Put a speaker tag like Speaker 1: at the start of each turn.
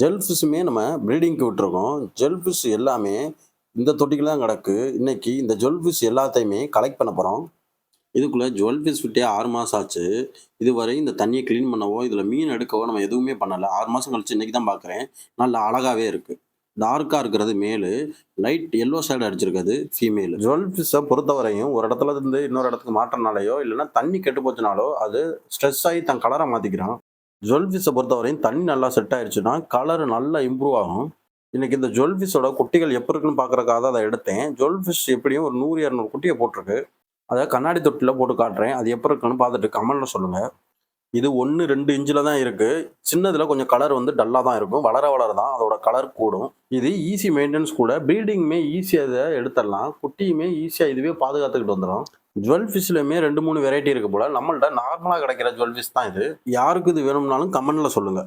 Speaker 1: Gel ஃபிஷ்ஷுமே நம்ம ப்ரீடிங்க்கு விட்டுருக்கோம். Gel fish எல்லாமே இந்த தொட்டிக்குள்ள தான் கிடக்கு. இன்னைக்கு இந்த ஜெல் ஃபிஷ் எல்லாத்தையுமே கலெக்ட் பண்ண போறோம். இதுக்குள்ள ஜுவல் ஃபிஷ் விட்டே 6 மாசம் ஆச்சு. இதுவரை இந்த தண்ணிய கிளீன் பண்ணவோ, இதுல மீன் எடுக்கவோ நம்ம எதுவுமே பண்ணல. 6 மாசம் கழிச்சு இன்னைக்கு தான் பார்க்குறேன். நல்லா அழகாவே இருக்கு. டார்க்கா இருக்கிறது மேலு, லைட் எல்லோ ஷேட் அடிச்சிருக்கிறது ஃபீமேலு. ஜுவல் ஃபிஷ்ஷ பொறுத்தவரையும் ஒரு இடத்துல இருந்து இன்னொரு இடத்துக்கு மாற்றனாலயோ, இல்லன்னா தண்ணி கெட்டு போச்சுனாலோ, அது ஸ்ட்ரெஸ் ஆயி தன் கலர மாத்திக்கிறான். ஜுவல் ஃபிஷ்ஷ பொறுத்தவரையும் தண்ணி நல்லா செட் ஆயிருச்சுன்னா, கலர் நல்லா இம்ப்ரூவ் ஆகும். இன்னைக்கு இந்த ஜுவல் ஃபிஷ்ஷோட குட்டிகள் எப்படி இருக்குன்னு பார்க்கறதுக்காக தான் அத எடுத்தேன். ஜுவல் ஃபிஷ் எப்படியும் ஒரு 100, 200 குட்டிய போட்டிருக்கு. அத கண்ணாடி தொட்டில போட்டு காட்டுறேன். அது எப்படி இருக்குன்னு பார்த்துட்டு கமெண்ட்ல சொல்லுங்க. இது 1, 2 இன்ச்சுல தான் இருக்கு. சின்னதுல கொஞ்சம் கலர் வந்து டல்லா தான் இருக்கும். வளர வளர தான் அதோட கலர் கூடும். இது ஈஸி மெயின்டனன்ஸ் கூட. ப்ரீடிங்குமே ஈஸியா இத எடுத்துடலாம். குட்டியுமே ஈஸியா இதுவே பாதுகாத்துக்கிட்டு வந்துரும். ஜுவல் ஃபிஷ்லயுமே 2, 3 வெரைட்டி இருக்கு போல. நம்மள்ட்ட நார்மலா கிடைக்கிற ஜுவல் ஃபிஷ் தான் இது. யாருக்கு இது வேணும்னாலும் கமெண்ட்ல சொல்லுங்க.